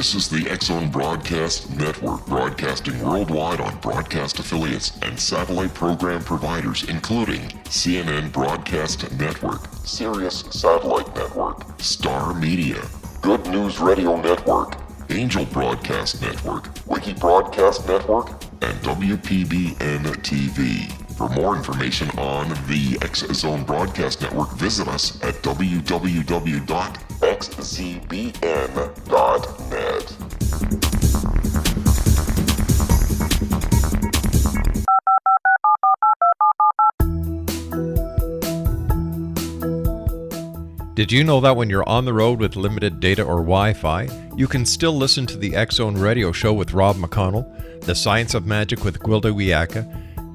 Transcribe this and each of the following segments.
This is the X-Zone Broadcast Network, broadcasting worldwide on broadcast affiliates and satellite program providers, including CNN Broadcast Network, Sirius Satellite Network, Star Media, Good News Radio Network, Angel Broadcast Network, Wiki Broadcast Network, and WPBN TV. For more information on the X-Zone Broadcast Network, visit us at www.xzbn.net. Did you know that when you're on the road with limited data or Wi-Fi, you can still listen to the X-Zone Radio Show with Rob McConnell, The Science of Magic with Gwilda Wiyaka,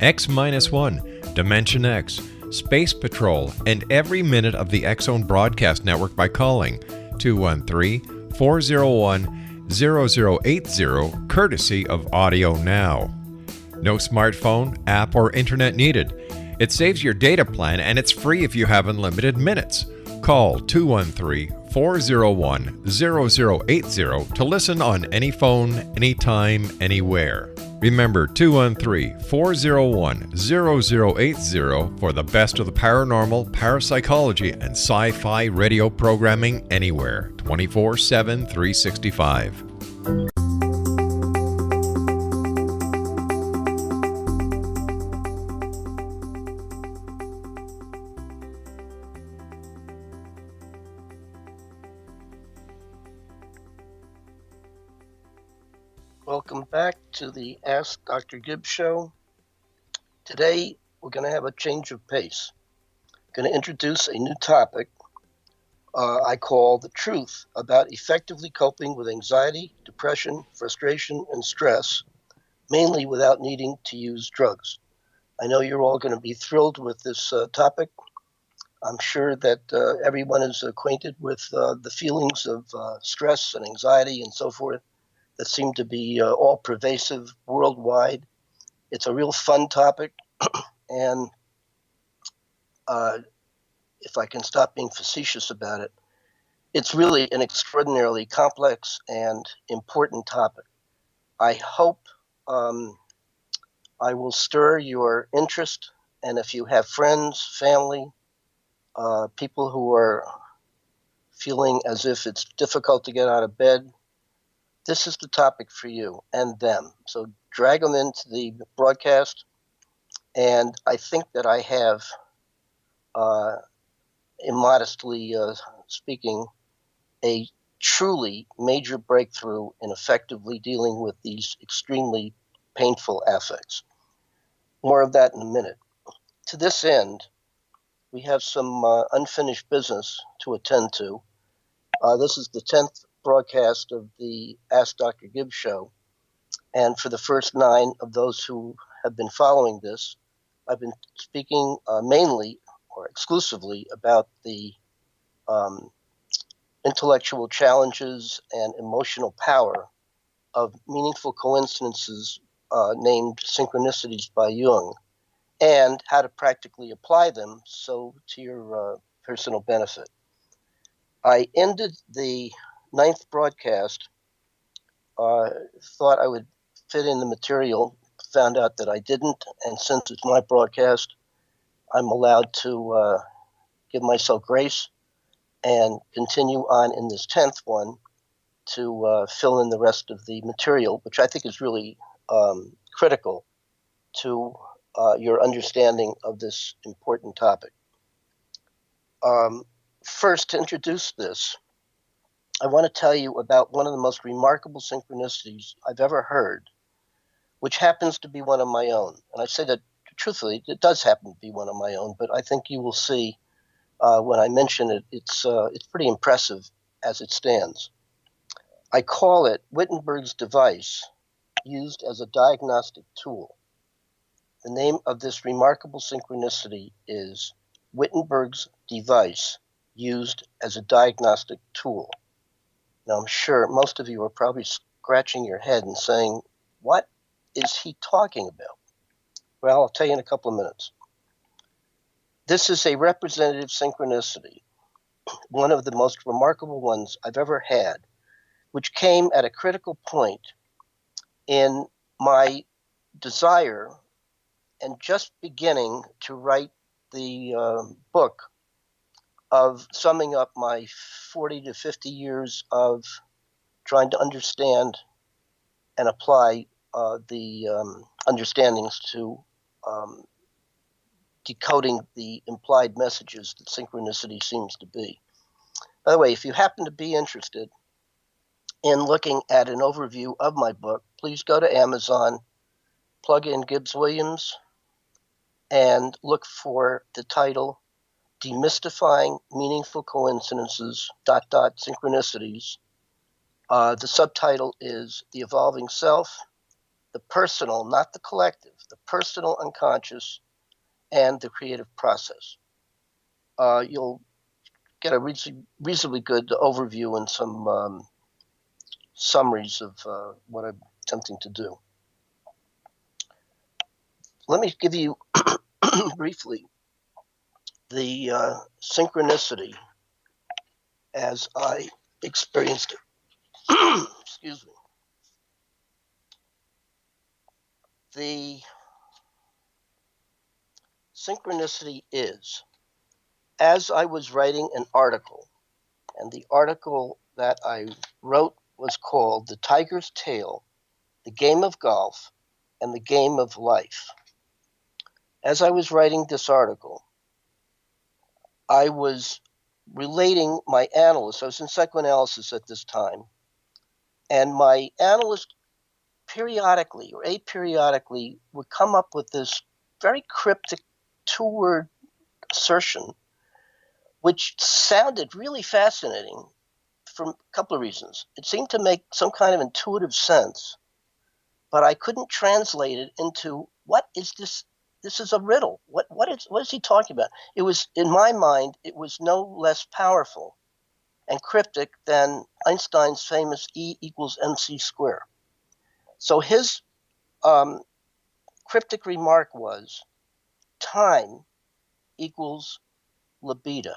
X-1, Dimension X, Space Patrol, and every minute of the X-Zone Broadcast Network by calling 213-401-0080, courtesy of Audio Now. No smartphone, app, or internet needed. It saves your data plan and it's free if you have unlimited minutes. Call 213-401-0080 to listen on any phone, anytime, anywhere. Remember 213-401-0080 for the best of the paranormal, parapsychology, and sci-fi radio programming anywhere, 24/7, 365. Welcome back to the Ask Dr. Gibbs show. Today, we're going to have a change of pace. I'm going to introduce a new topic I call the truth about effectively coping with anxiety, depression, frustration, and stress, mainly without needing to use drugs. I know you're all going to be thrilled with this topic. I'm sure that everyone is acquainted with the feelings of stress and anxiety and so forth that seem to be all pervasive worldwide. It's a real fun topic, and if I can stop being facetious about it, it's really an extraordinarily complex and important topic. I hope I will stir your interest, and if you have friends, family, people who are feeling as if it's difficult to get out of bed, this is the topic for you and them. So drag them into the broadcast. And I think that I have, immodestly speaking, a truly major breakthrough in effectively dealing with these extremely painful affects. More of that in a minute. To this end, we have some unfinished business to attend to. This is the 10th broadcast of the Ask Dr. Gibbs show. And for the first 9 of those who have been following this, I've been speaking mainly or exclusively about the intellectual challenges and emotional power of meaningful coincidences named synchronicities by Jung, and how to practically apply them so to your personal benefit. I ended the 9th broadcast, thought I would fit in the material, found out that I didn't, and since it's my broadcast, I'm allowed to give myself grace and continue on in this 10th one to fill in the rest of the material, which I think is really critical to your understanding of this important topic. First, to introduce this, I want to tell you about one of the most remarkable synchronicities I've ever heard, which happens to be one of my own. And I say that truthfully, it does happen to be one of my own, but I think you will see when I mention it, it's pretty impressive as it stands. I call it Wittenberg's device used as a diagnostic tool. The name of this remarkable synchronicity is Wittenberg's device used as a diagnostic tool. Now, I'm sure most of you are probably scratching your head and saying, what is he talking about? Well, I'll tell you in a couple of minutes. This is a representative synchronicity, one of the most remarkable ones I've ever had, which came at a critical point in my desire and just beginning to write the book of summing up my 40 to 50 years of trying to understand and apply the understandings to decoding the implied messages that synchronicity seems to be. By the way, if you happen to be interested in looking at an overview of my book, please go to Amazon, plug in Gibbs Williams, and look for the title, Demystifying Meaningful Coincidences, ... Synchronicities. The subtitle is The Evolving Self, the Personal, not the Collective, the Personal Unconscious, and the Creative Process. You'll get a reasonably good overview and some summaries of what I'm attempting to do. Let me give you briefly the synchronicity as I experienced it. Excuse me. The synchronicity is, as I was writing an article, and the article that I wrote was called The Tiger's Tail, The Game of Golf, and the Game of Life. As I was writing this article, I was relating my analyst. I was in psychoanalysis at this time, and my analyst periodically or aperiodically would come up with this very cryptic two-word assertion, which sounded really fascinating for a couple of reasons. It seemed to make some kind of intuitive sense, but I couldn't translate it into what is this? This is a riddle. What is he talking about? It was, in my mind, it was no less powerful and cryptic than Einstein's famous E equals mc squared. So his cryptic remark was, time equals libido.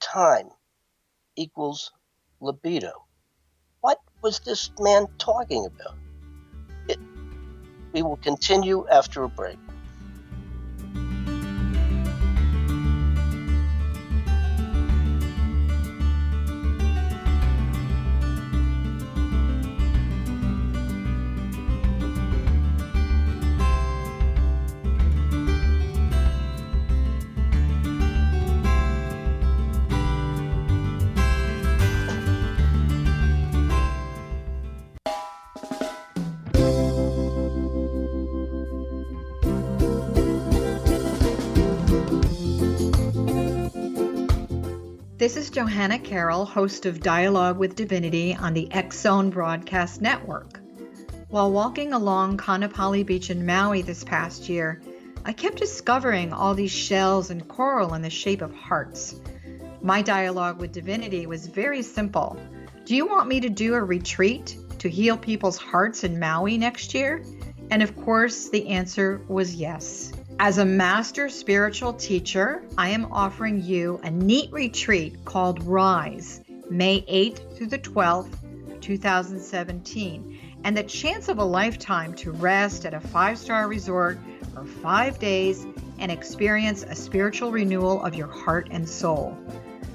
Time equals libido. What was this man talking about? We will continue after a break. This is Johanna Carroll, host of Dialogue with Divinity on the X-Zone Broadcast Network. While walking along Kaanapali Beach in Maui this past year, I kept discovering all these shells and coral in the shape of hearts. My dialogue with Divinity was very simple. Do you want me to do a retreat to heal people's hearts in Maui next year? And of course, the answer was yes. As a master spiritual teacher, I am offering you a neat retreat called Rise, May 8th through the 12th, 2017, and the chance of a lifetime to rest at a 5-star resort for 5 days and experience a spiritual renewal of your heart and soul.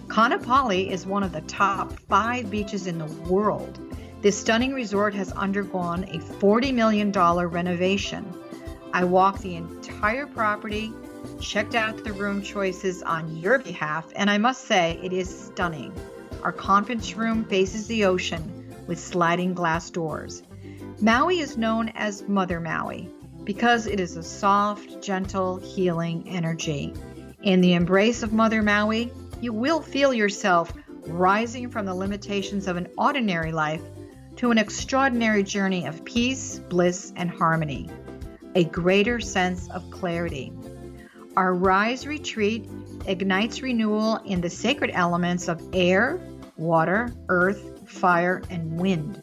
Kaanapali is one of the top 5 beaches in the world. This stunning resort has undergone a $40 million renovation. I walked the entire property, checked out the room choices on your behalf, and I must say it is stunning. Our conference room faces the ocean with sliding glass doors. Maui is known as Mother Maui because it is a soft, gentle, healing energy. In the embrace of Mother Maui, you will feel yourself rising from the limitations of an ordinary life to an extraordinary journey of peace, bliss, and harmony. A greater sense of clarity. Our Rise retreat ignites renewal in the sacred elements of air, water, earth, fire, and wind.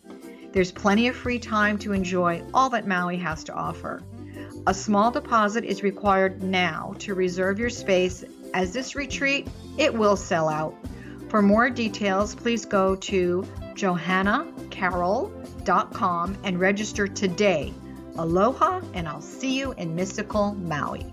There's plenty of free time to enjoy all that Maui has to offer. A small deposit is required now to reserve your space, as this retreat, it will sell out. For more details, please go to johannacarroll.com and register today. Aloha, and I'll see you in mystical Maui.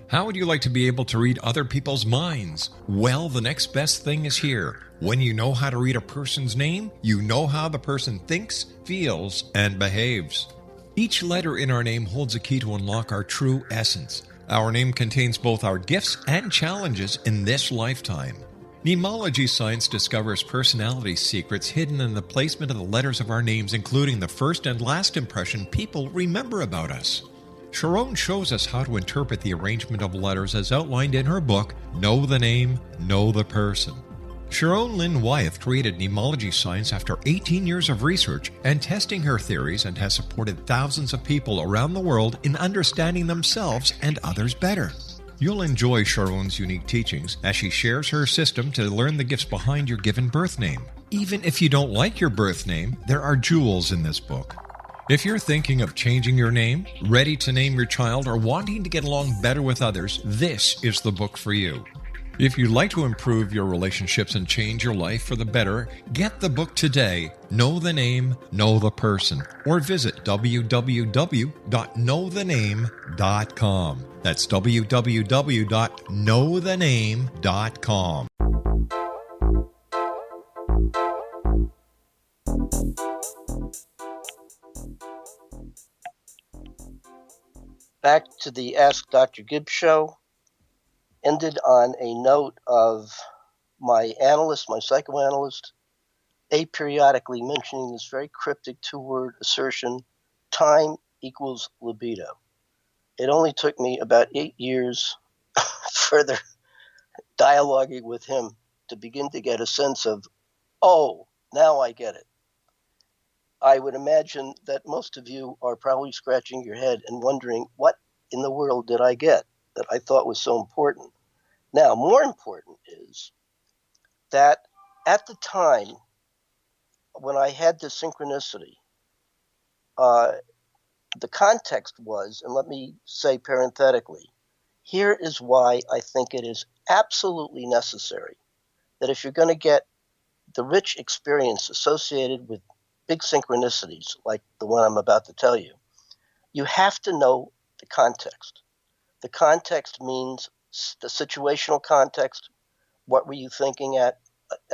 How would you like to be able to read other people's minds? Well, the next best thing is here. When you know how to read a person's name, you know how the person thinks, feels, and behaves. Each letter in our name holds a key to unlock our true essence. Our name contains both our gifts and challenges in this lifetime. Mnemology science discovers personality secrets hidden in the placement of the letters of our names, including the first and last impression people remember about us. Sharon shows us how to interpret the arrangement of letters as outlined in her book, Know the Name, Know the Person. Sharon Lynn Wyeth created mnemology science after 18 years of research and testing her theories, and has supported thousands of people around the world in understanding themselves and others better. You'll enjoy Sharon's unique teachings as she shares her system to learn the gifts behind your given birth name. Even if you don't like your birth name, there are jewels in this book. If you're thinking of changing your name, ready to name your child, or wanting to get along better with others, this is the book for you. If you'd like to improve your relationships and change your life for the better, get the book today, Know the Name, Know the Person, or visit www.knowthename.com. That's www.knowthename.com. Back to the Ask Dr. Gibbs show. Ended on a note of my psychoanalyst, aperiodically mentioning this very cryptic two-word assertion, time equals libido. It only took me about 8 years further dialoguing with him to begin to get a sense of, oh, now I get it. I would imagine that most of you are probably scratching your head and wondering, what in the world did I get that I thought was so important? Now, more important is that at the time when I had this synchronicity, the context was, and let me say parenthetically, here is why I think it is absolutely necessary that if you're going to get the rich experience associated with big synchronicities like the one I'm about to tell you, you have to know the context. The context means the situational context. What were you thinking at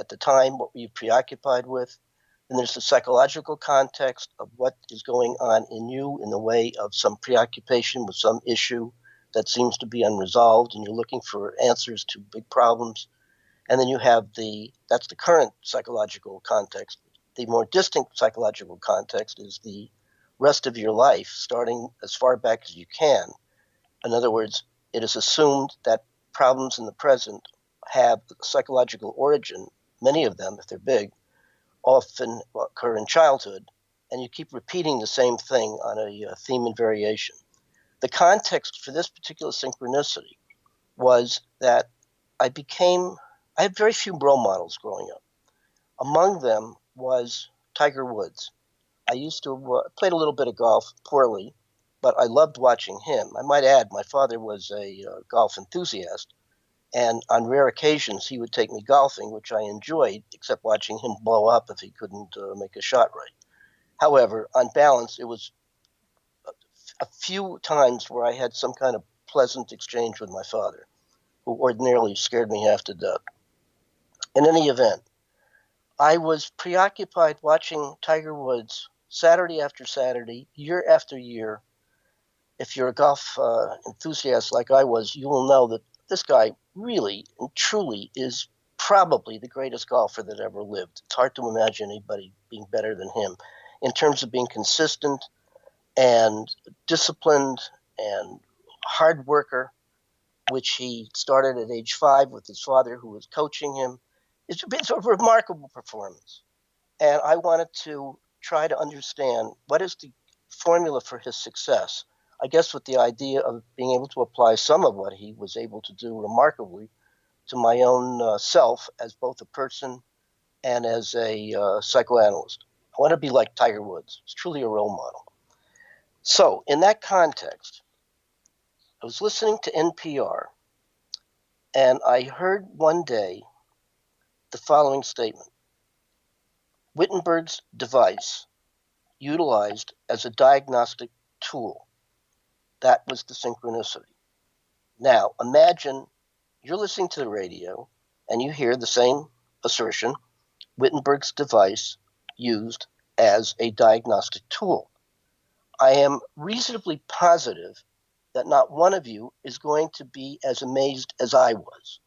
the time? What were you preoccupied with? And there's the psychological context of what is going on in you in the way of some preoccupation with some issue that seems to be unresolved, and you're looking for answers to big problems. And then you have that's the current psychological context. The more distant psychological context is the rest of your life, starting as far back as you can. In other words, it is assumed that problems in the present have a psychological origin. Many of them, if they're big, often occur in childhood, and you keep repeating the same thing on a theme and variation. The context for this particular synchronicity was that I had very few role models growing up. Among them was Tiger Woods. I used to played a little bit of golf, poorly, but I loved watching him. I might add, my father was a golf enthusiast, and on rare occasions he would take me golfing, which I enjoyed, except watching him blow up if he couldn't make a shot right. However, on balance, it was a few times where I had some kind of pleasant exchange with my father, who ordinarily scared me half to death. In any event, I was preoccupied watching Tiger Woods Saturday after Saturday, year after year. If you're a golf enthusiast like I was, you will know that this guy really and truly is probably the greatest golfer that ever lived. It's hard to imagine anybody being better than him in terms of being consistent and disciplined and hard worker, which he started at age 5 with his father, who was coaching him. It's a remarkable performance. And I wanted to try to understand what is the formula for his success. I guess with the idea of being able to apply some of what he was able to do remarkably to my own self as both a person and as a psychoanalyst. I want to be like Tiger Woods. He's truly a role model. So in that context, I was listening to NPR, and I heard one day the following statement: Wittenberg's device utilized as a diagnostic tool. That was the synchronicity. Now, imagine you're listening to the radio and you hear the same assertion: Wittenberg's device used as a diagnostic tool. I am reasonably positive that not one of you is going to be as amazed as I was.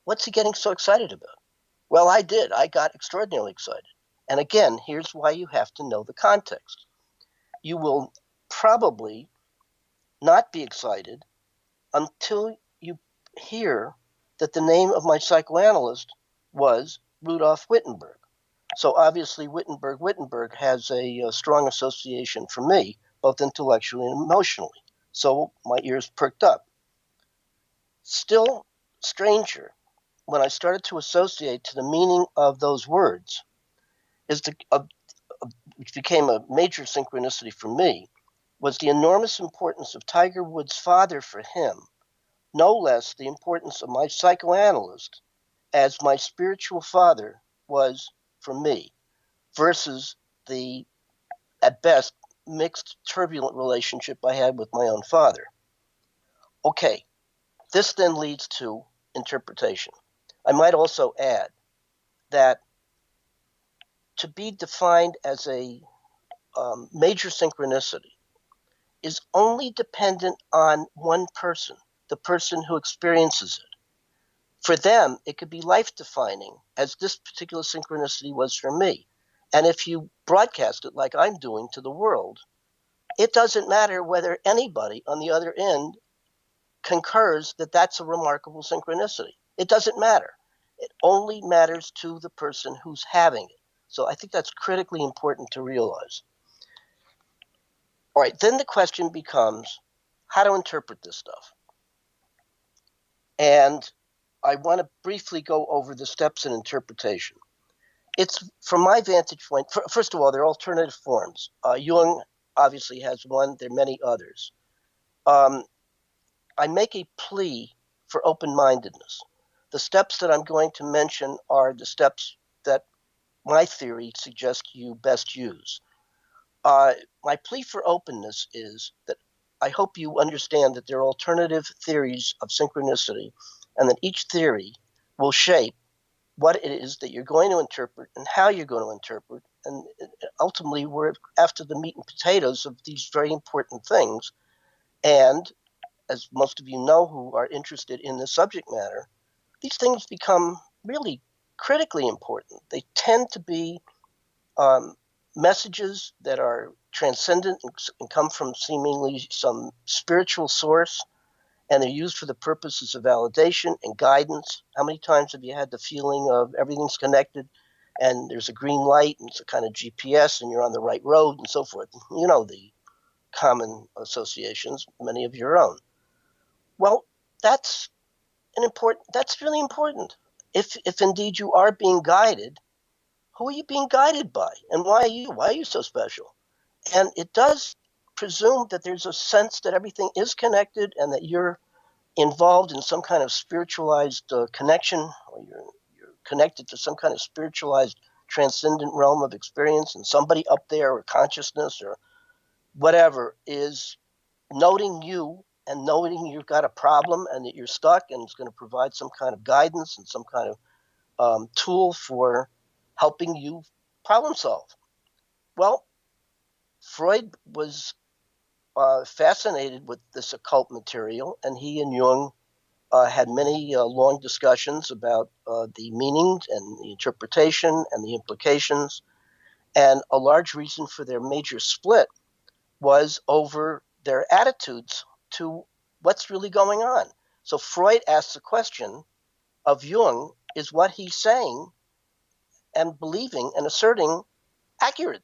What's he getting so excited about? Well, I did. I got extraordinarily excited. And again, here's why you have to know the context. You will probably not be excited until you hear that the name of my psychoanalyst was Rudolf Wittenberg. So obviously Wittenberg has a strong association for me, both intellectually and emotionally. So my ears perked up. Still stranger, when I started to associate to the meaning of those words, is which became a major synchronicity for me, was the enormous importance of Tiger Woods' father for him, no less the importance of my psychoanalyst as my spiritual father was for me, versus the, at best, mixed, turbulent relationship I had with my own father. Okay, this then leads to interpretation. I might also add that to be defined as a major synchronicity is only dependent on one person, the person who experiences it. For them, it could be life-defining, as this particular synchronicity was for me. And if you broadcast it like I'm doing to the world, it doesn't matter whether anybody on the other end concurs that that's a remarkable synchronicity. It doesn't matter. It only matters to the person who's having it. So I think that's critically important to realize. All right, then the question becomes how to interpret this stuff. And I want to briefly go over the steps in interpretation. It's, from my vantage point, first of all, there are alternative forms. Jung obviously has one. There are many others. I make a plea for open-mindedness. The steps that I'm going to mention are the steps that my theory suggests you best use. My plea for openness is that I hope you understand that there are alternative theories of synchronicity, and that each theory will shape what it is that you're going to interpret and how you're going to interpret. And ultimately, we're after the meat and potatoes of these very important things. And as most of you know who are interested in this subject matter, these things become really critically important. They tend to be messages that are transcendent and come from seemingly some spiritual source, and they're used for the purposes of validation and guidance. How many times have you had the feeling of everything's connected and there's a green light and it's a kind of GPS and you're on the right road and so forth? You know the common associations, many of your own. Well, that's really important. If indeed you are being guided, who are you being guided by, and why are you so special? And it does presume that there's a sense that everything is connected and that you're involved in some kind of spiritualized connection, or you're connected to some kind of spiritualized transcendent realm of experience, and somebody up there, or consciousness or whatever, is noting you and noting you've got a problem and that you're stuck, and it's going to provide some kind of guidance and some kind of tool for helping you problem solve. Well, Freud was fascinated with this occult material, and he and Jung had many long discussions about the meanings and the interpretation and the implications. And a large reason for their major split was over their attitudes to what's really going on. So Freud asks the question of Jung, is what he's saying and believing and asserting accurate?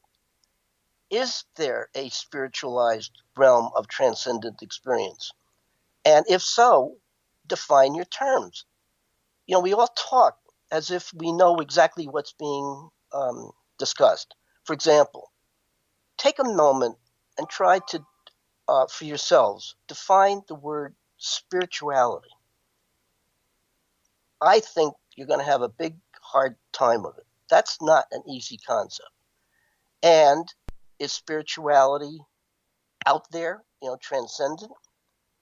Is there a spiritualized realm of transcendent experience? And if so, define your terms. You know, we all talk as if we know exactly what's being discussed. For example, take a moment and try to for yourselves, define the word spirituality. I think you're going to have a big, hard time of it. That's not an easy concept. And is spirituality out there, transcendent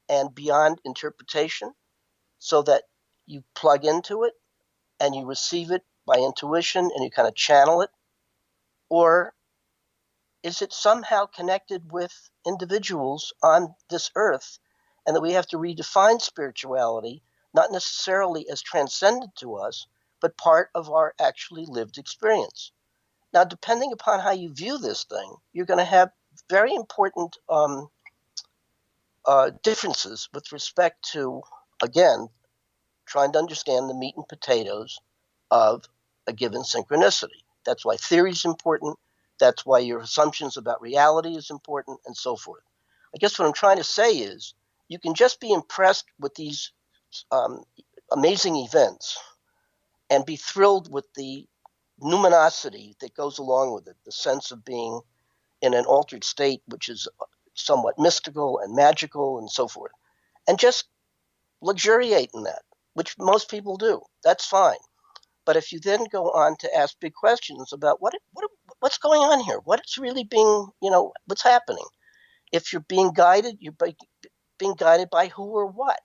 and beyond interpretation, so that you plug into it and you receive it by intuition and you kind of channel it? Or is it somehow connected with individuals on this earth, and that we have to redefine spirituality, not necessarily as transcendent to us, but part of our actually lived experience? Now, depending upon how you view this thing, you're going to have very important differences with respect to, again, trying to understand the meat and potatoes of a given synchronicity. That's why theory is important. That's why your assumptions about reality is important, and so forth. I guess what I'm trying to say is you can just be impressed with these amazing events and be thrilled with the numinosity that goes along with it, the sense of being in an altered state, which is somewhat mystical and magical and so forth, and just luxuriate in that, which most people do. That's fine. But if you then go on to ask big questions about what's going on here, what's really being, what's happening? If you're being guided, you're being guided by who or what?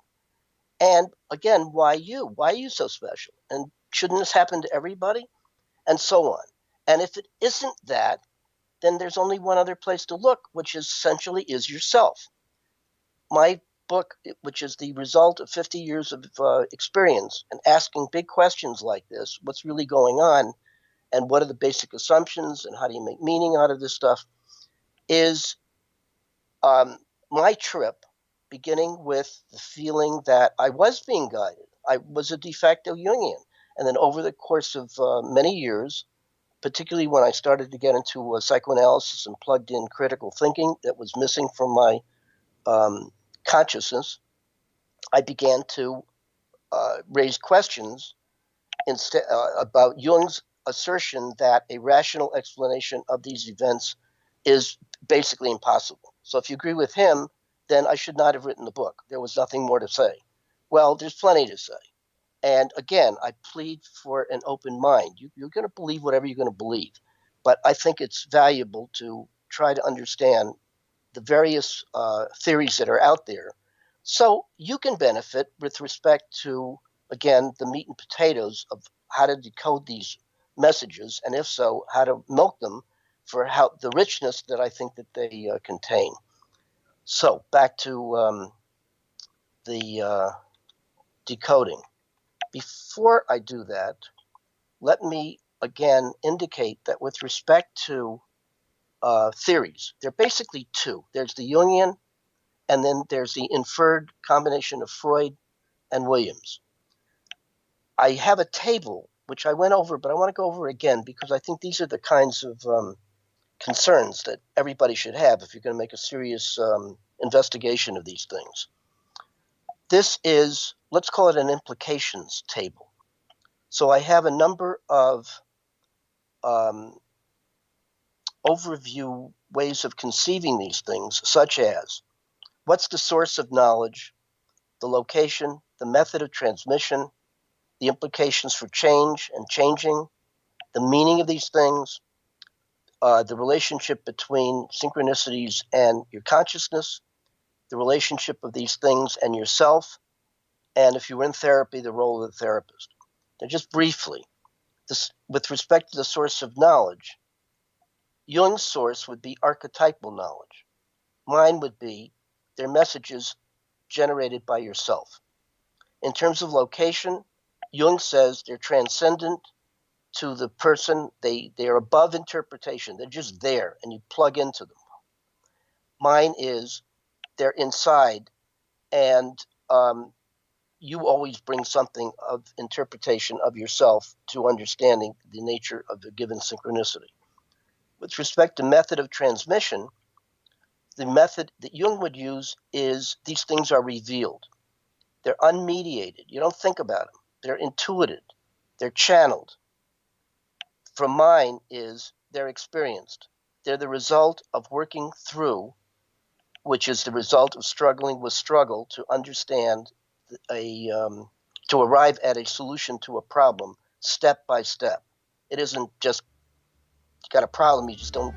And again, why you? Why are you so special? And shouldn't this happen to everybody? And so on. And if it isn't that, then there's only one other place to look, which essentially is yourself. My book, which is the result of 50 years of experience and asking big questions like this, what's really going on, and what are the basic assumptions, and how do you make meaning out of this stuff, is my trip, beginning with the feeling that I was being guided. I was a de facto Jungian. And then over the course of many years, particularly when I started to get into psychoanalysis and plugged in critical thinking that was missing from my consciousness, I began to raise questions about Jung's assertion that a rational explanation of these events is basically impossible. So if you agree with him, then I should not have written the book. There was nothing more to say. Well, there's plenty to say. And again, I plead for an open mind. You're going to believe whatever you're going to believe. But I think it's valuable to try to understand the various theories that are out there, so you can benefit with respect to, again, the meat and potatoes of how to decode these messages, and if so, how to milk them for how the richness that I think that they contain. So back to the decoding. Before I do that, let me again indicate that with respect to theories, there are basically two. There's the Jungian, and then there's the inferred combination of Freud and Williams. I have a table, which I went over, but I want to go over again because I think these are the kinds of concerns that everybody should have if you're going to make a serious investigation of these things. This is, let's call it an implications table. So I have a number of overview ways of conceiving these things, such as what's the source of knowledge, the location, the method of transmission, the implications for change and changing, the meaning of these things, the relationship between synchronicities and your consciousness, the relationship of these things and yourself, and if you were in therapy, the role of the therapist. Now, just briefly, with respect to the source of knowledge, Jung's source would be archetypal knowledge. Mine would be their messages generated by yourself. In terms of location, Jung says they're transcendent to the person. They're above interpretation. They're just there, and you plug into them. Mine is they're inside, and you always bring something of interpretation of yourself to understanding the nature of a given synchronicity. With respect to method of transmission, the method that Jung would use is these things are revealed. They're unmediated. You don't think about them. They're intuited. They're channeled. From mine is they're experienced. They're the result of working through which is the result of struggling with struggle to understand to arrive at a solution to a problem step by step. It isn't just you got a problem, you just don't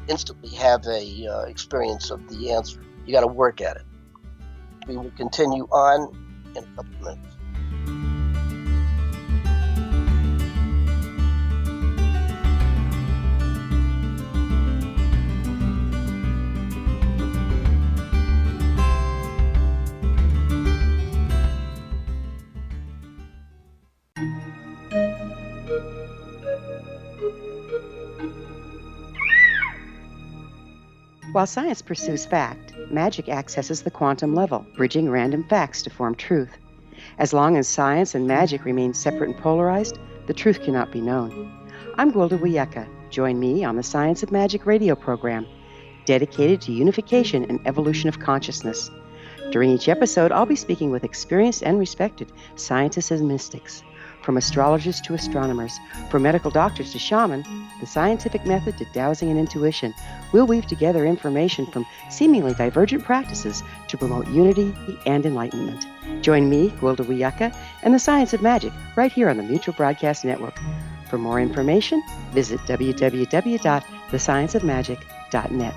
instantly have a experience of the answer. You got to work at it. We will continue on in a couple of minutes. While science pursues fact, magic accesses the quantum level, bridging random facts to form truth. As long as science and magic remain separate and polarized, the truth cannot be known. I'm Gwilda Wiyaka. Join me on the Science of Magic radio program, dedicated to unification and evolution of consciousness. During each episode, I'll be speaking with experienced and respected scientists and mystics. From astrologers to astronomers, from medical doctors to shaman, the scientific method to dowsing and intuition, we'll weave together information from seemingly divergent practices to promote unity and enlightenment. Join me, Gwilda Wiyaka, and the Science of Magic right here on the Mutual Broadcast Network. For more information, visit www.thescienceofmagic.net.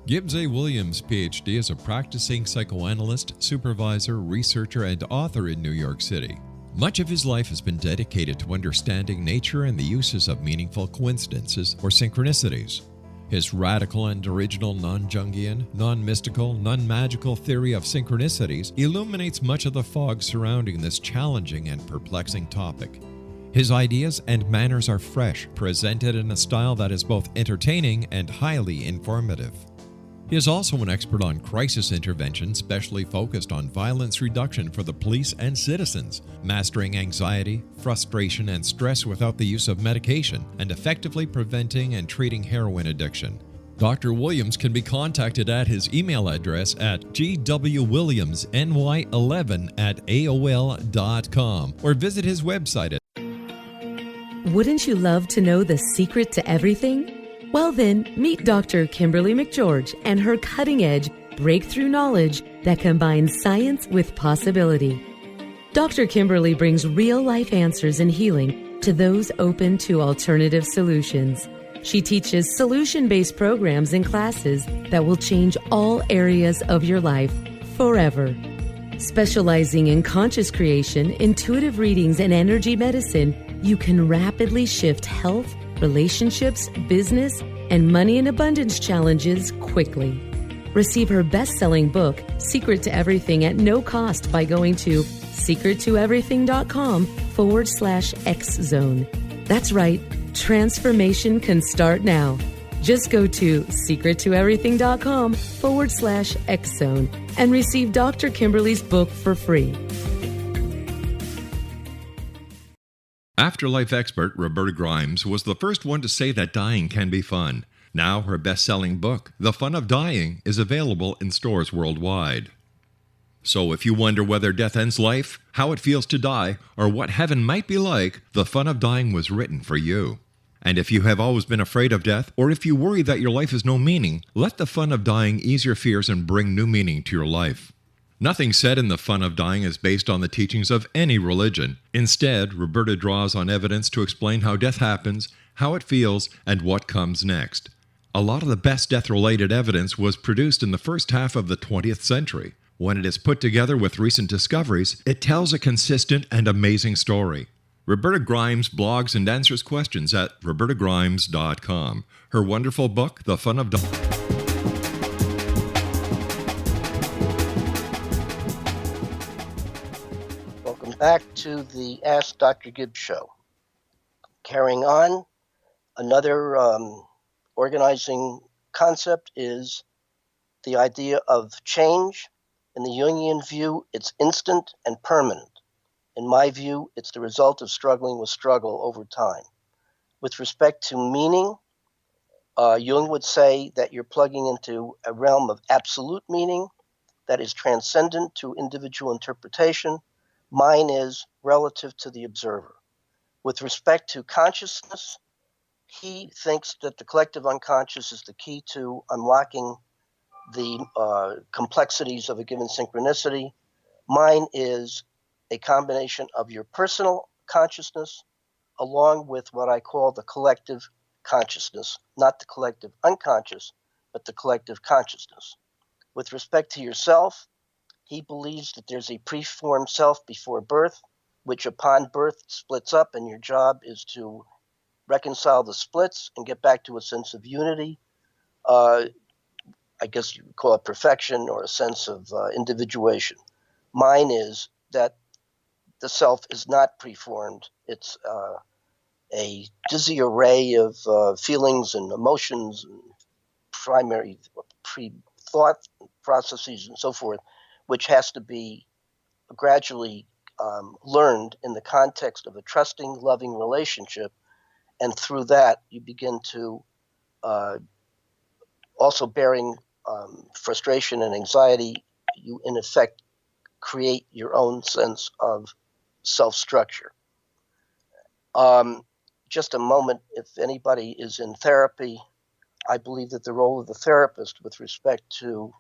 Gibbs A. Williams, Ph.D., is a practicing psychoanalyst, supervisor, researcher, and author in New York City. Much of his life has been dedicated to understanding nature and the uses of meaningful coincidences or synchronicities. His radical and original non-Jungian, non-mystical, non-magical theory of synchronicities illuminates much of the fog surrounding this challenging and perplexing topic. His ideas and manners are fresh, presented in a style that is both entertaining and highly informative. He is also an expert on crisis intervention, specially focused on violence reduction for the police and citizens, mastering anxiety, frustration, and stress without the use of medication, and effectively preventing and treating heroin addiction. Dr. Williams can be contacted at his email address at gwwilliamsny11@aol.com or visit his website at. Wouldn't you love to know the secret to everything? Well then, meet Dr. Kimberly McGeorge and her cutting-edge breakthrough knowledge that combines science with possibility. Dr. Kimberly brings real-life answers and healing to those open to alternative solutions. She teaches solution-based programs and classes that will change all areas of your life forever. Specializing in conscious creation, intuitive readings, and energy medicine, you can rapidly shift health, relationships, business, and money and abundance challenges quickly. Receive her best-selling book, Secret to Everything, at no cost by going to secrettoeverything.com/X-Zone. That's right, transformation can start now. Just go to secrettoeverything.com/X-Zone and receive Dr. Kimberly's book for free. Afterlife expert Roberta Grimes was the first one to say that dying can be fun. Now her best-selling book, The Fun of Dying, is available in stores worldwide. So if you wonder whether death ends life, how it feels to die, or what heaven might be like, The Fun of Dying was written for you. And if you have always been afraid of death, or if you worry that your life has no meaning, let The Fun of Dying ease your fears and bring new meaning to your life. Nothing said in The Fun of Dying is based on the teachings of any religion. Instead, Roberta draws on evidence to explain how death happens, how it feels, and what comes next. A lot of the best death-related evidence was produced in the first half of the 20th century. When it is put together with recent discoveries, it tells a consistent and amazing story. Roberta Grimes blogs and answers questions at robertagrimes.com. Her wonderful book, The Fun of Dying. Back to the Ask Dr. Gibbs show. Carrying on, another organizing concept is the idea of change. In the Jungian view, it's instant and permanent. In my view, it's the result of struggling with struggle over time. With respect to meaning, Jung would say that you're plugging into a realm of absolute meaning that is transcendent to individual interpretation. Mine is relative to the observer. With respect to consciousness, He thinks that the collective unconscious is the key to unlocking the complexities of a given synchronicity. Mine is a combination of your personal consciousness along with what I call the collective consciousness, not the collective unconscious, but the collective consciousness. With respect to yourself, he believes that there's a preformed self before birth, which upon birth splits up, and your job is to reconcile the splits and get back to a sense of unity. I guess you would call it perfection or a sense of individuation. Mine is that the self is not preformed. It's a dizzy array of feelings and emotions and primary pre-thought processes and so forth, which has to be gradually learned in the context of a trusting, loving relationship. And through that, you begin to also bearing frustration and anxiety, you in effect create your own sense of self-structure. Just a moment, if anybody is in therapy, I believe that the role of the therapist with respect to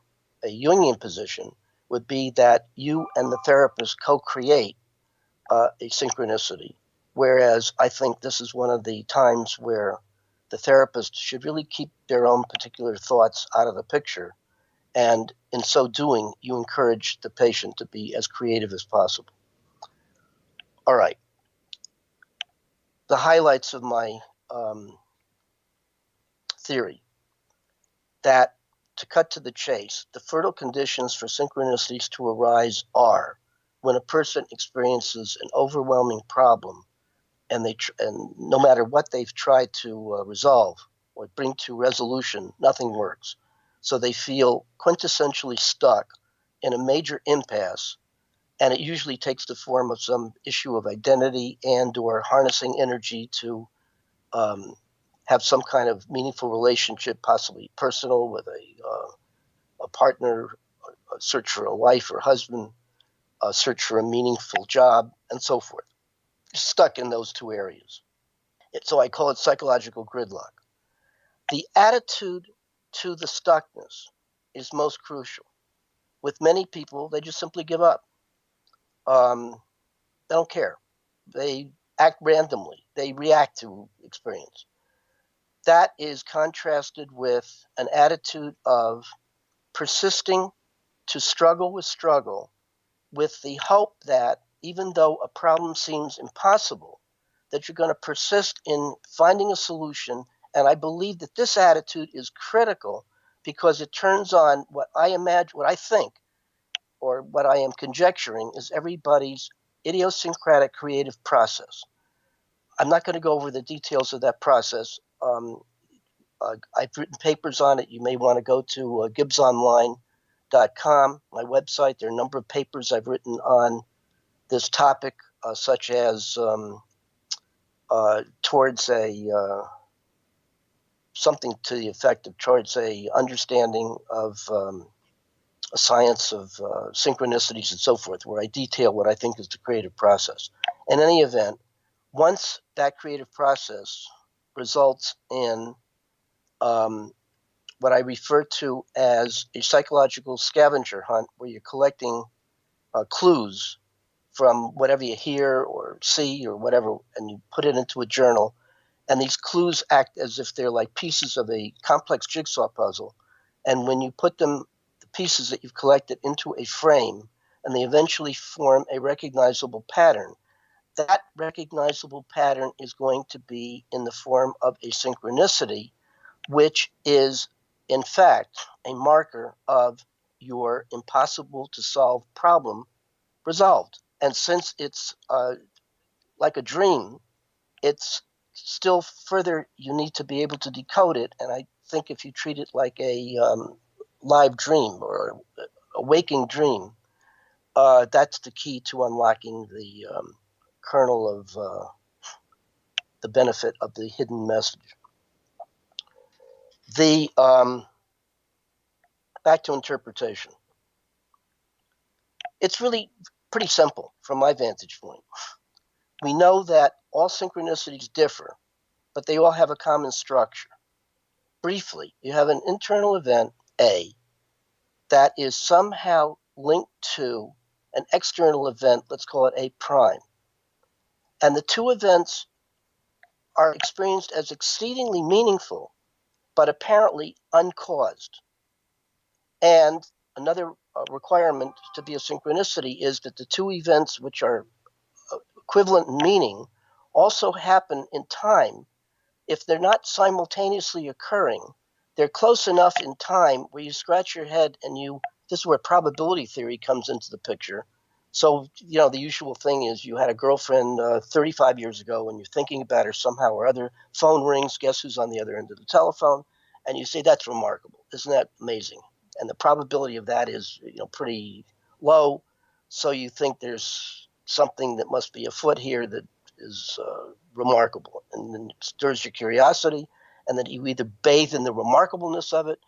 a Jungian position would be that you and the therapist co-create a synchronicity. Whereas I think this is one of the times where the therapist should really keep their own particular thoughts out of the picture. And in so doing, you encourage the patient to be as creative as possible. All right. The highlights of my theory: that, to cut to the chase, the fertile conditions for synchronicities to arise are when a person experiences an overwhelming problem and no matter what they've tried to resolve or bring to resolution, nothing works. So they feel quintessentially stuck in a major impasse, and it usually takes the form of some issue of identity and or harnessing energy to have some kind of meaningful relationship, possibly personal, with a partner, a search for a wife or husband, a search for a meaningful job, and so forth. Stuck in those two areas. So I call it psychological gridlock. The attitude to the stuckness is most crucial. With many people, they just simply give up. They don't care. They act randomly. They react to experience. That is contrasted with an attitude of persisting to struggle with the hope that even though a problem seems impossible, that you're going to persist in finding a solution. And I believe that this attitude is critical because it turns on what I imagine, what I think, or what I am conjecturing is everybody's idiosyncratic creative process. I'm not going to go over the details of that process. I've written papers on it. You may want to go to gibbsonline.com, my website. There are a number of papers I've written on this topic, such as towards something to the effect of towards a understanding of a science of synchronicities and so forth, where I detail what I think is the creative process. In any event, once that creative process results in what I refer to as a psychological scavenger hunt, where you're collecting clues from whatever you hear or see or whatever, and you put it into a journal. And these clues act as if they're like pieces of a complex jigsaw puzzle. And when you put them, the pieces that you've collected, into a frame, and they eventually form a recognizable pattern, that recognizable pattern is going to be in the form of a synchronicity, which is, in fact, a marker of your impossible to solve problem resolved. And since it's like a dream, it's still further, you need to be able to decode it. And I think if you treat it like a live dream or a waking dream, that's the key to unlocking the kernel of the benefit of the hidden message. The back to interpretation. It's really pretty simple from my vantage point. We know that all synchronicities differ, but they all have a common structure. Briefly, you have an internal event, A, that is somehow linked to an external event, let's call it A prime. And the two events are experienced as exceedingly meaningful, but apparently uncaused. And another requirement to be a synchronicity is that the two events which are equivalent in meaning also happen in time. If they're not simultaneously occurring, they're close enough in time where you scratch your head and this is where probability theory comes into the picture. So, the usual thing is you had a girlfriend 35 years ago and you're thinking about her somehow or other. Phone rings, guess who's on the other end of the telephone? And you say, that's remarkable. Isn't that amazing? And the probability of that is, pretty low. So you think there's something that must be afoot here that is remarkable, and then it stirs your curiosity, and then you either bathe in the remarkableness of it,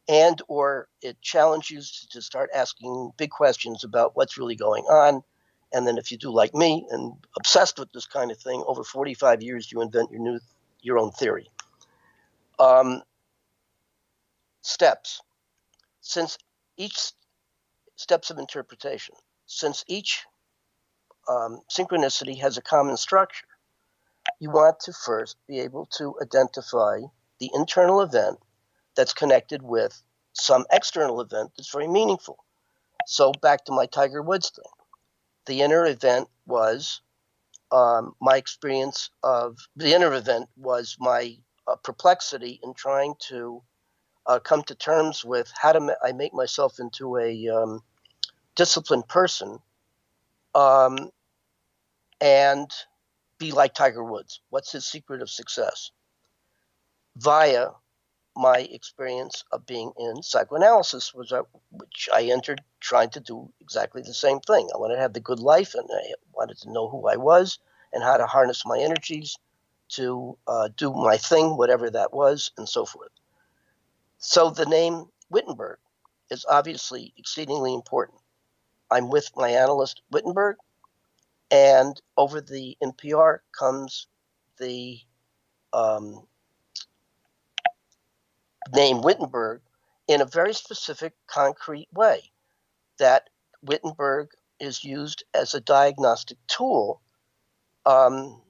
and or it challenges you to start asking big questions about what's really going on. And then if you do like me and obsessed with this kind of thing, over 45 years you invent your own theory. Steps. Since each steps of interpretation, since each synchronicity has a common structure, you want to first be able to identify the internal event that's connected with some external event that's very meaningful. So back to my Tiger Woods thing. The inner event was my experience of the inner event was my perplexity in trying to come to terms with how I make myself into a disciplined person and be like Tiger Woods. What's his secret of success? Via my experience of being in psychoanalysis, which I entered trying to do exactly the same thing. I wanted to have the good life, and I wanted to know who I was and how to harness my energies to do my thing, whatever that was, and so forth. So the name Wittenberg is obviously exceedingly important. I'm with my analyst Wittenberg, and over the NPR comes the name Wittenberg in a very specific, concrete way. That Wittenberg is used as a diagnostic tool. All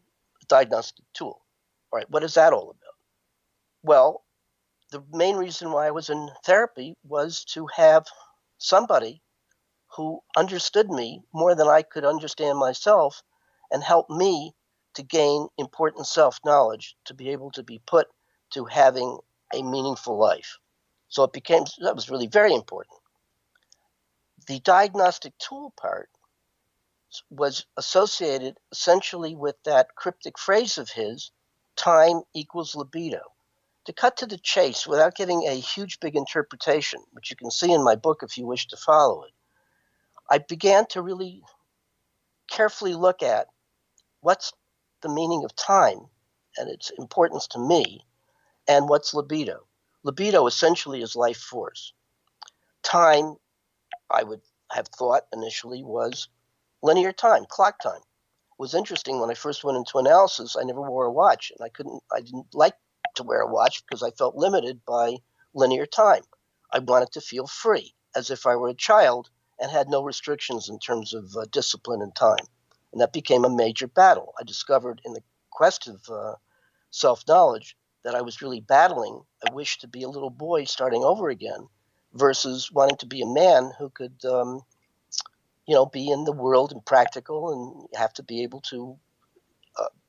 right, what is that all about? Well, the main reason why I was in therapy was to have somebody who understood me more than I could understand myself and help me to gain important self-knowledge to be able to be put to having a meaningful life. So that was really very important. The diagnostic tool part was associated essentially with that cryptic phrase of his, time equals libido. To cut to the chase without getting a huge big interpretation, which you can see in my book if you wish to follow it, I began to really carefully look at what's the meaning of time and its importance to me, and what's libido. Libido essentially is life force. Time, I would have thought initially, was linear time, clock time. It was interesting when I first went into analysis, I never wore a watch, and I didn't like to wear a watch because I felt limited by linear time. I wanted to feel free, as if I were a child and had no restrictions in terms of discipline and time. And that became a major battle. I discovered in the quest of self-knowledge that I was really battling a wish to be a little boy starting over again versus wanting to be a man who could be in the world and practical, and you have to be able to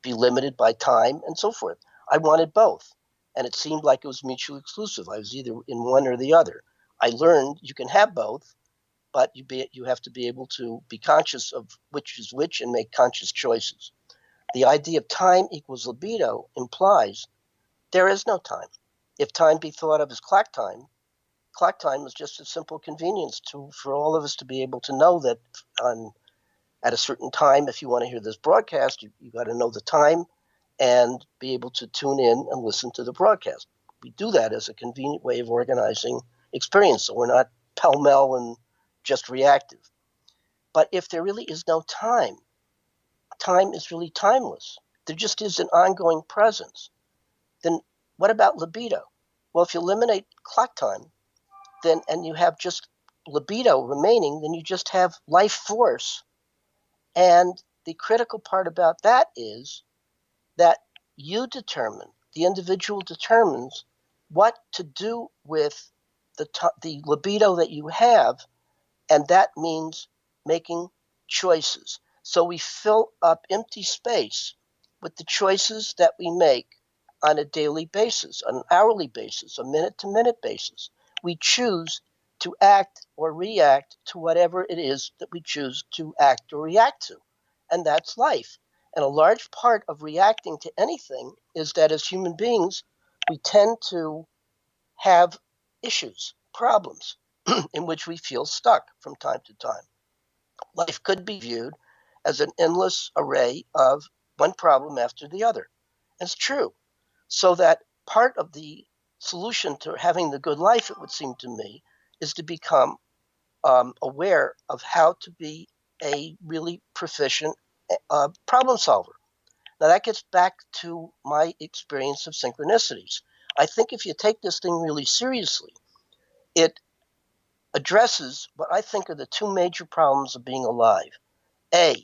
be limited by time and so forth. I wanted both, and it seemed like it was mutually exclusive. I was either in one or the other. I learned you can have both, but you have to be able to be conscious of which is which and make conscious choices. The idea of time equals libido implies there is no time. If time be thought of as clock time is just a simple convenience for all of us to be able to know that at a certain time, if you want to hear this broadcast, you got to know the time and be able to tune in and listen to the broadcast. We do that as a convenient way of organizing experience, so we're not pell-mell and just reactive. But if there really is no time, time is really timeless. There just is an ongoing presence. then what about libido? Well, if you eliminate clock time, then and you have just libido remaining, then you just have life force. And the critical part about that is that you determine, the individual determines what to do with the libido that you have, and that means making choices. So we fill up empty space with the choices that we make on a daily basis, on an hourly basis, a minute-to-minute basis. We choose to act or react to whatever it is that we choose to act or react to, and that's life. And a large part of reacting to anything is that as human beings, we tend to have issues, problems, in which we feel stuck from time to time. Life could be viewed as an endless array of one problem after the other. It's true. So that part of the solution to having the good life, it would seem to me, is to become aware of how to be a really proficient problem solver. Now, that gets back to my experience of synchronicities. I think if you take this thing really seriously, it addresses what I think are the two major problems of being alive. A,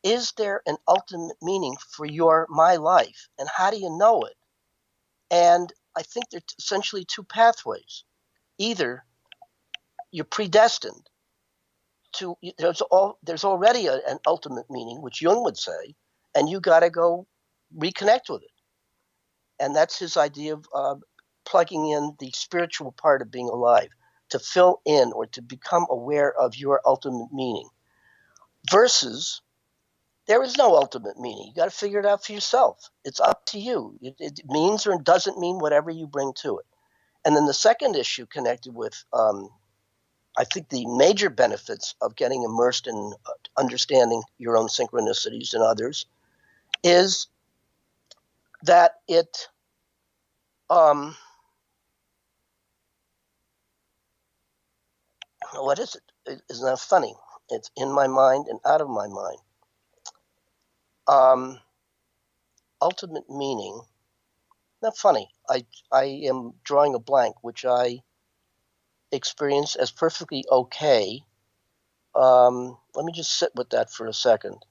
is there an ultimate meaning for my life, and how do you know it? And I think there are essentially two pathways. Either you're predestined to, there's already an ultimate meaning, which Jung would say, and you got to go reconnect with it. And that's his idea of plugging in the spiritual part of being alive, to fill in or to become aware of your ultimate meaning. Versus, there is no ultimate meaning. You got to figure it out for yourself. It's up to you. It means or doesn't mean whatever you bring to it. And then the second issue connected with, I think, the major benefits of getting immersed in understanding your own synchronicities and others is that it what is it? Isn't that funny? It's in my mind and out of my mind. Ultimate meaning. Not funny. I am drawing a blank, which I experience as perfectly okay. Let me just sit with that for a second.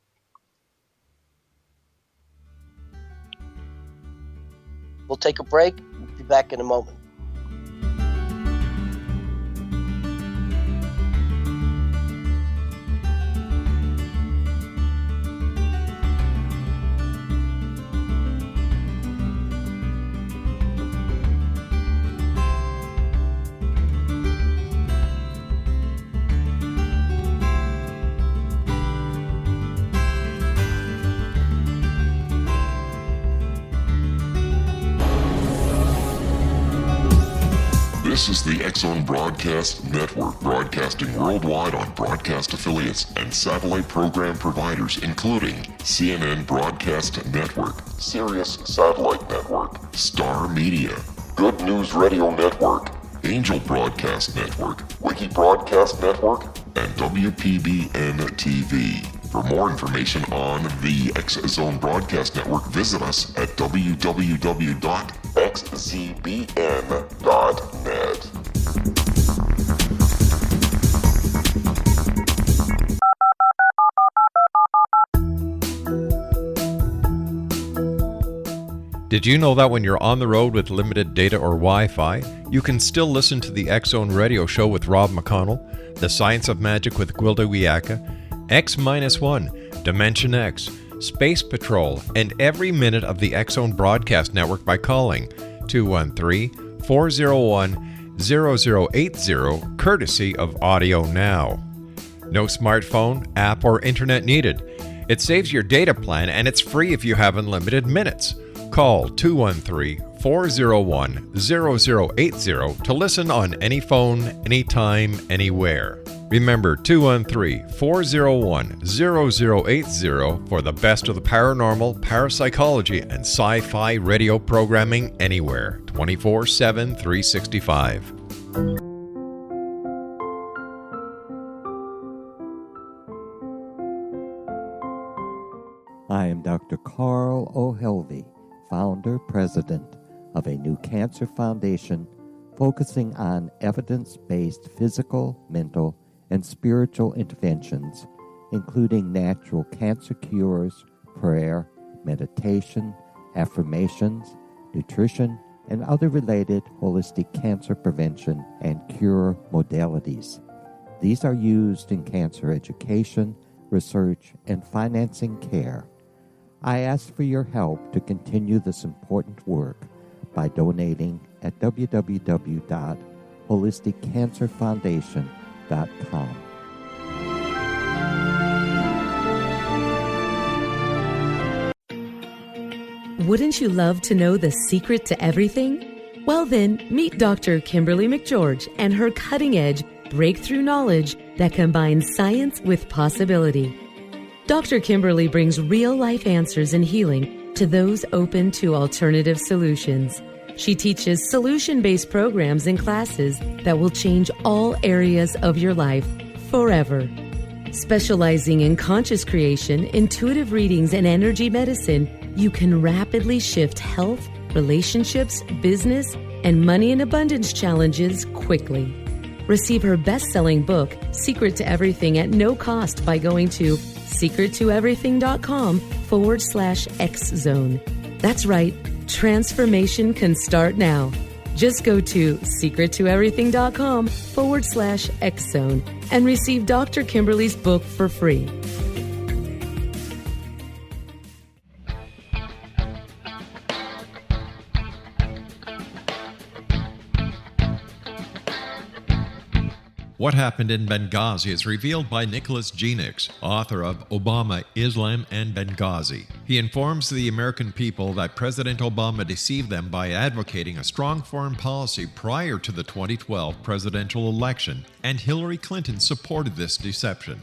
We'll take a break. We'll be back in a moment. This is the X-Zone Broadcast Network, broadcasting worldwide on broadcast affiliates and satellite program providers, including CNN Broadcast Network, Sirius Satellite Network, Star Media, Good News Radio Network, Angel Broadcast Network, Wiki Broadcast Network, and WPBN TV. For more information on the X-Zone Broadcast Network, visit us at www.xzbn.net. Did you know that when you're on the road with limited data or Wi-Fi, you can still listen to the X-Zone Radio Show with Rob McConnell, The Science of Magic with Gwilda Wiyaka, X-1, Dimension X, Space Patrol, and every minute of the X-Zone Broadcast Network by calling 213-401-0080, courtesy of Audio Now. No smartphone, app, or internet needed. It saves your data plan and it's free if you have unlimited minutes. Call 213-401-0080 to listen on any phone, anytime, anywhere. Remember 213-401-0080 for the best of the paranormal, parapsychology, and sci-fi radio programming anywhere, 24/7, 365. I am Dr. Carl O'Helvey, founder, president of a new cancer foundation focusing on evidence-based physical, mental, and spiritual interventions, including natural cancer cures, prayer, meditation, affirmations, nutrition, and other related holistic cancer prevention and cure modalities. These are used in cancer education, research, and financing care. I ask for your help to continue this important work by donating at www.holisticcancerfoundation.com. Wouldn't you love to know the secret to everything? Well then, meet Dr. Kimberly McGeorge and her cutting-edge breakthrough knowledge that combines science with possibility. Dr. Kimberly brings real-life answers and healing to those open to alternative solutions. She teaches solution-based programs and classes that will change all areas of your life forever. Specializing in conscious creation, intuitive readings, and energy medicine, you can rapidly shift health, relationships, business, and money and abundance challenges quickly. Receive her best-selling book, Secret to Everything, at no cost by going to secrettoeverything.com/X-Zone. That's right, transformation can start now. Just go to secrettoeverything.com/X-Zone and receive Dr. Kimberly's book for free. What happened in Benghazi is revealed by Nicholas Genix, author of Obama, Islam, and Benghazi. He informs the American people that President Obama deceived them by advocating a strong foreign policy prior to the 2012 presidential election, and Hillary Clinton supported this deception.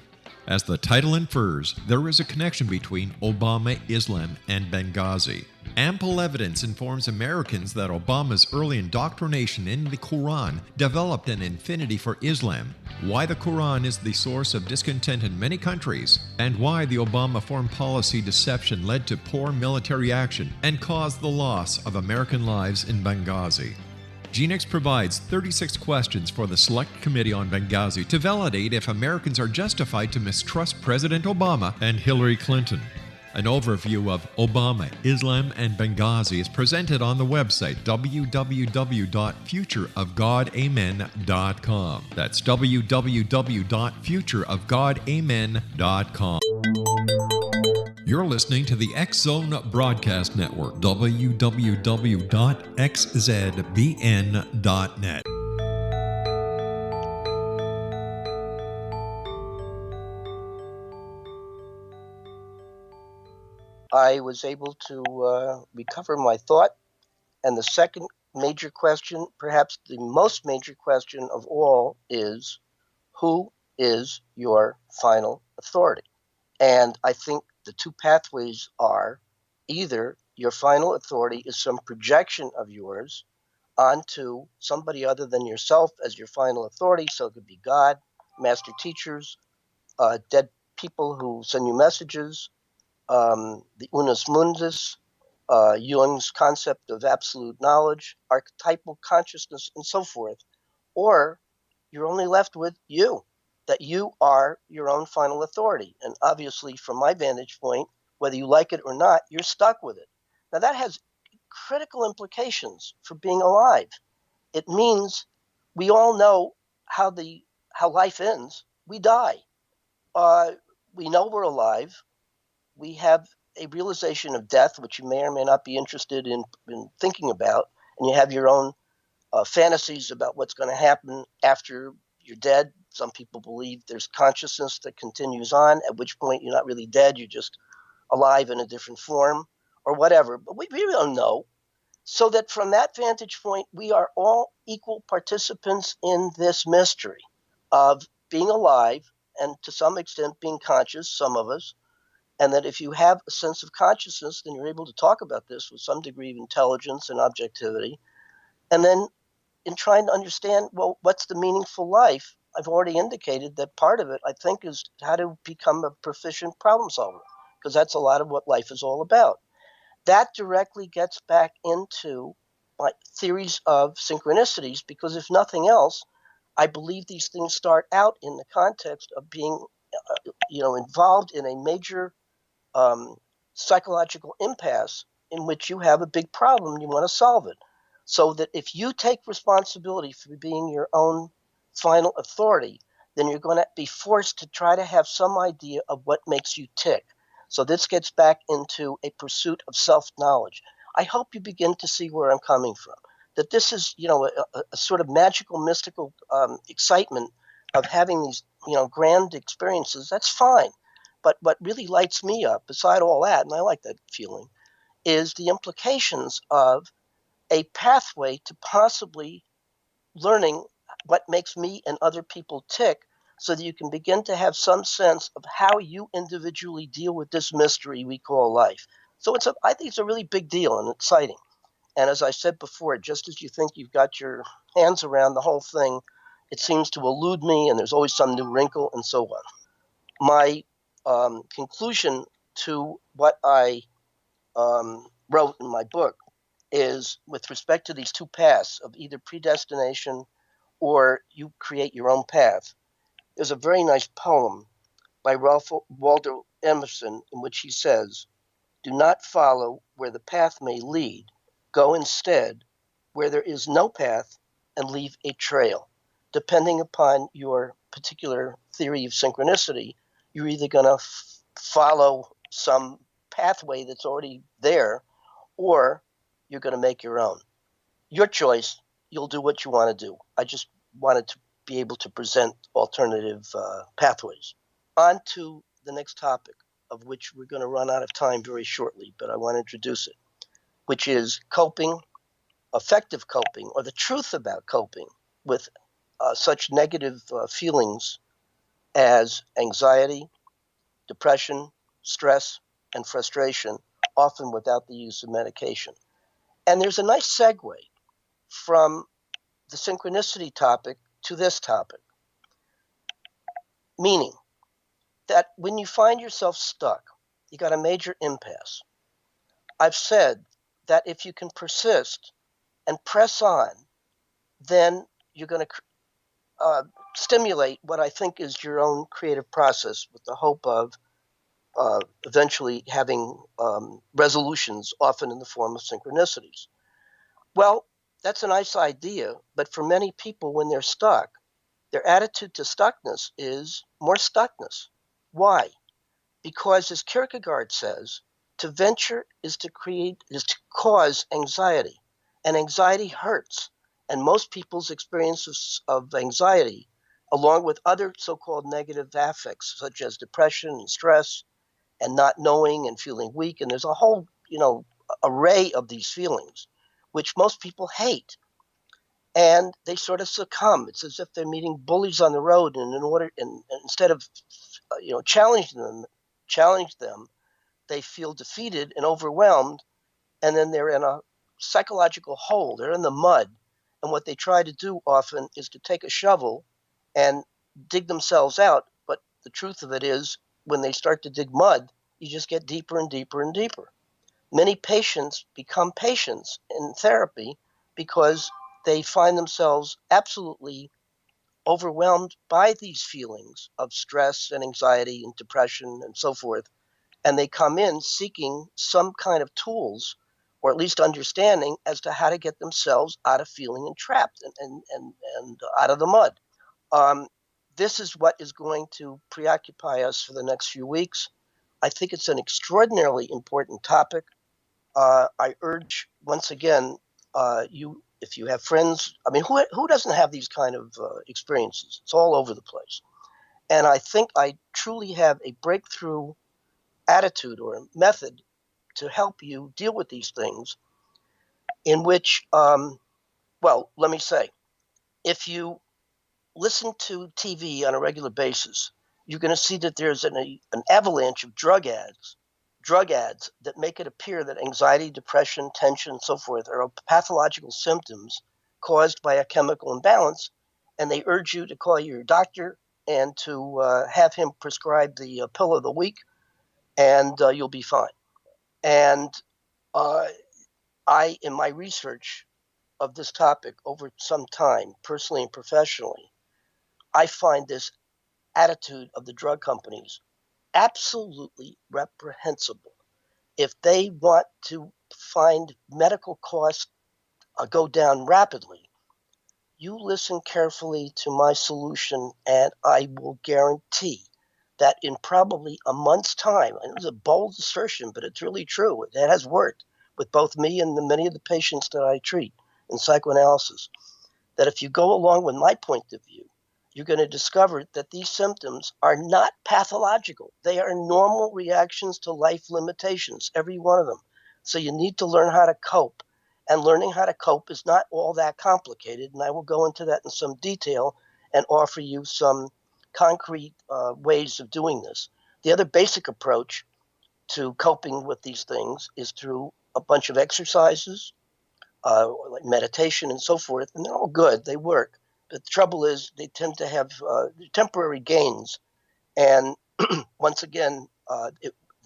As the title infers, there is a connection between Obama, Islam, and Benghazi. Ample evidence informs Americans that Obama's early indoctrination in the Quran developed an affinity for Islam, why the Quran is the source of discontent in many countries, and why the Obama foreign policy deception led to poor military action and caused the loss of American lives in Benghazi. Genix provides 36 questions for the Select Committee on Benghazi to validate if Americans are justified to mistrust President Obama and Hillary Clinton. An overview of Obama, Islam, and Benghazi is presented on the website www.futureofgodamen.com. That's www.futureofgodamen.com. You're listening to the X-Zone Broadcast Network, www.xzbn.net. I was able to recover my thought. And the second major question, perhaps the most major question of all, is who is your final authority? And I think the two pathways are either your final authority is some projection of yours onto somebody other than yourself as your final authority. So it could be God, master teachers, dead people who send you messages, the unus mundus, Jung's concept of absolute knowledge, archetypal consciousness, and so forth. Or you're only left with you, that you are your own final authority. And obviously, from my vantage point, whether you like it or not, you're stuck with it. Now, that has critical implications for being alive. It means we all know how life ends. We die. We know we're alive. We have a realization of death, which you may or may not be interested in thinking about, and you have your own fantasies about what's going to happen after you're dead. Some people believe there's consciousness that continues on, at which point you're not really dead, you're just alive in a different form or whatever. But we really don't know. So that from that vantage point, we are all equal participants in this mystery of being alive and to some extent being conscious, some of us. And that if you have a sense of consciousness, then you're able to talk about this with some degree of intelligence and objectivity. And then in trying to understand, well, what's the meaningful life? I've already indicated that part of it, I think, is how to become a proficient problem solver, because that's a lot of what life is all about. That directly gets back into my theories of synchronicities, because if nothing else, I believe these things start out in the context of being, involved in a major psychological impasse in which you have a big problem and you want to solve it. So that if you take responsibility for being your own final authority, then you're going to be forced to try to have some idea of what makes you tick. So this gets back into a pursuit of self-knowledge. I hope you begin to see where I'm coming from. That this is, a sort of magical, mystical excitement of having these, grand experiences. That's fine. But what really lights me up, beside all that, and I like that feeling, is the implications of a pathway to possibly learning what makes me and other people tick, so that you can begin to have some sense of how you individually deal with this mystery we call life. So I think it's a really big deal and exciting. And as I said before, just as you think you've got your hands around the whole thing, it seems to elude me, and there's always some new wrinkle and so on. My conclusion to what I wrote in my book is, with respect to these two paths of either predestination or you create your own path, there's a very nice poem by Ralph Waldo Emerson in which he says, "Do not follow where the path may lead. Go instead where there is no path and leave a trail." Depending upon your particular theory of synchronicity, you're either going to follow some pathway that's already there, or you're going to make your own. Your choice. You'll do what you want to do. I just wanted to be able to present alternative pathways. On to the next topic, of which we're going to run out of time very shortly, but I want to introduce it, which is coping, effective coping, or the truth about coping with such negative feelings as anxiety, depression, stress, and frustration, often without the use of medication. And there's a nice segue from the synchronicity topic to this topic, meaning that when you find yourself stuck, you got a major impasse. I've said that if you can persist and press on, then you're going to stimulate what I think is your own creative process, with the hope of eventually having resolutions, often in the form of synchronicities. Well, that's a nice idea, but for many people, when they're stuck, their attitude to stuckness is more stuckness. Why? Because, as Kierkegaard says, to venture is to cause anxiety, and anxiety hurts. And most people's experiences of anxiety, along with other so-called negative affects, such as depression and stress, and not knowing and feeling weak, and there's a whole, array of these feelings, which most people hate, and they sort of succumb. It's as if they're meeting bullies on the road, and instead of, challenge them, they feel defeated and overwhelmed, and then they're in a psychological hole. They're in the mud, and what they try to do often is to take a shovel and dig themselves out. But the truth of it is, when they start to dig mud, you just get deeper and deeper and deeper. Many patients become patients in therapy because they find themselves absolutely overwhelmed by these feelings of stress and anxiety and depression and so forth. And they come in seeking some kind of tools, or at least understanding, as to how to get themselves out of feeling entrapped and out of the mud. This is what is going to preoccupy us for the next few weeks. I think it's an extraordinarily important topic. I urge, once again, if you have friends, I mean, who doesn't have these kind of experiences? It's all over the place. And I think I truly have a breakthrough attitude or method to help you deal with these things, in which, let me say, if you listen to TV on a regular basis, you're going to see that there's an avalanche of drug ads that make it appear that anxiety, depression, tension, and so forth are pathological symptoms caused by a chemical imbalance, and they urge you to call your doctor and to have him prescribe the pill of the week, and you'll be fine. And in my research, of this topic over some time, personally and professionally, I find this attitude of the drug companies absolutely reprehensible. If they want to find medical costs go down rapidly, you listen carefully to my solution, and I will guarantee that in probably a month's time, and it was a bold assertion, but it's really true. It has worked with both me and many of the patients that I treat in psychoanalysis, that if you go along with my point of view, you're going to discover that these symptoms are not pathological. They are normal reactions to life limitations, every one of them. So you need to learn how to cope. And learning how to cope is not all that complicated. And I will go into that in some detail and offer you some concrete ways of doing this. The other basic approach to coping with these things is through a bunch of exercises, like meditation and so forth, and they're all good. They work. But the trouble is they tend to have temporary gains. And once again,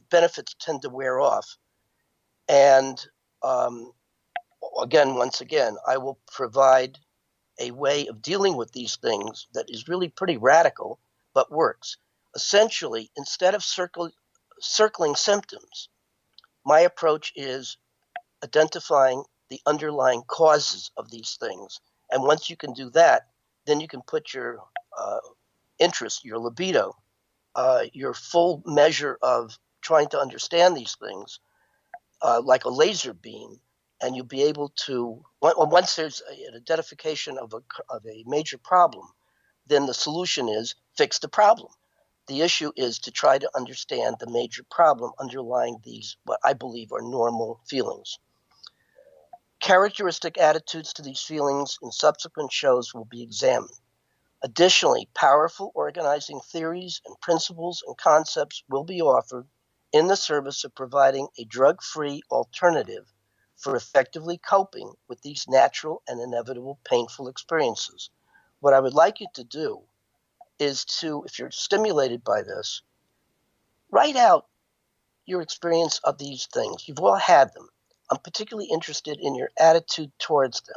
benefits tend to wear off. And once again, I will provide a way of dealing with these things that is really pretty radical, but works. Essentially, instead of circling symptoms, my approach is identifying the underlying causes of these things. And once you can do that, then you can put your interest, your libido, your full measure of trying to understand these things like a laser beam, and you'll be able to, once there's an identification of a major problem, then the solution is fix the problem. The issue is to try to understand the major problem underlying these, what I believe are normal feelings. Characteristic attitudes to these feelings in subsequent shows will be examined. Additionally, powerful organizing theories and principles and concepts will be offered in the service of providing a drug-free alternative for effectively coping with these natural and inevitable painful experiences. What I would like you to do is to, if you're stimulated by this, write out your experience of these things. You've all had them. I'm particularly interested in your attitude towards them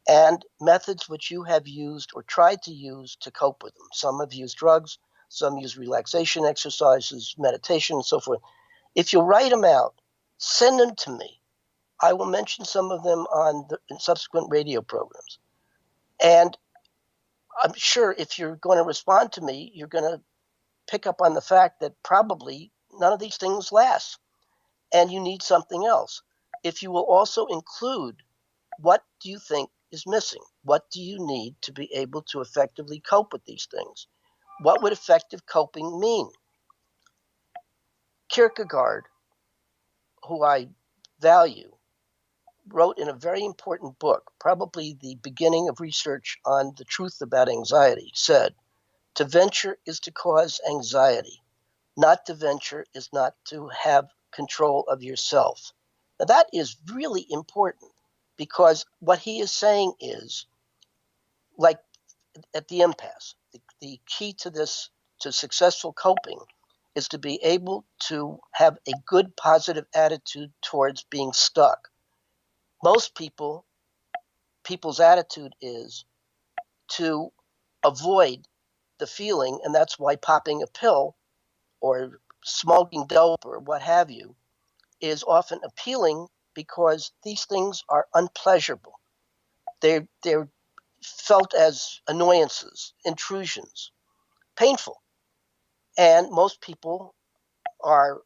and methods which you have used or tried to use to cope with them. Some have used drugs, some use relaxation exercises, meditation, and so forth. If you'll write them out, send them to me. I will mention some of them in subsequent radio programs. And I'm sure if you're going to respond to me, you're going to pick up on the fact that probably none of these things last, and you need something else. If you will also include what do you think is missing? What do you need to be able to effectively cope with these things? What would effective coping mean? Kierkegaard, who I value, wrote in a very important book, probably the beginning of research on the truth about anxiety, said, "To venture is to cause anxiety. Not to venture is not to have control of yourself." Now, that is really important, because what he is saying is, like at the impasse, the key to this, to successful coping, is to be able to have a good positive attitude towards being stuck. Most people's attitude is to avoid the feeling, and that's why popping a pill or smoking dope or what have you is often appealing, because these things are unpleasurable. They're felt as annoyances, intrusions, painful. And most people are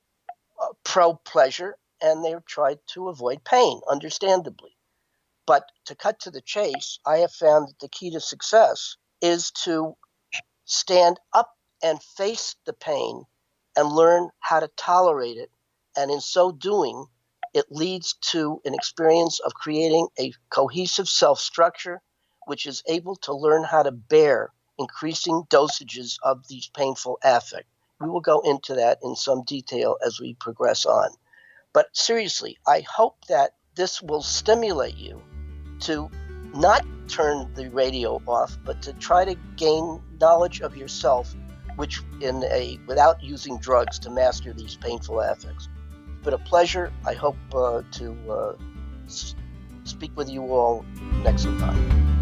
pro-pleasure, and they're tried to avoid pain, understandably. But to cut to the chase, I have found that the key to success is to stand up and face the pain and learn how to tolerate it. And in so doing, it leads to an experience of creating a cohesive self-structure, which is able to learn how to bear increasing dosages of these painful affect. We will go into that in some detail as we progress on. But seriously, I hope that this will stimulate you to not turn the radio off, but to try to gain knowledge of yourself, which without using drugs to master these painful affects. But a pleasure. I hope to speak with you all next time.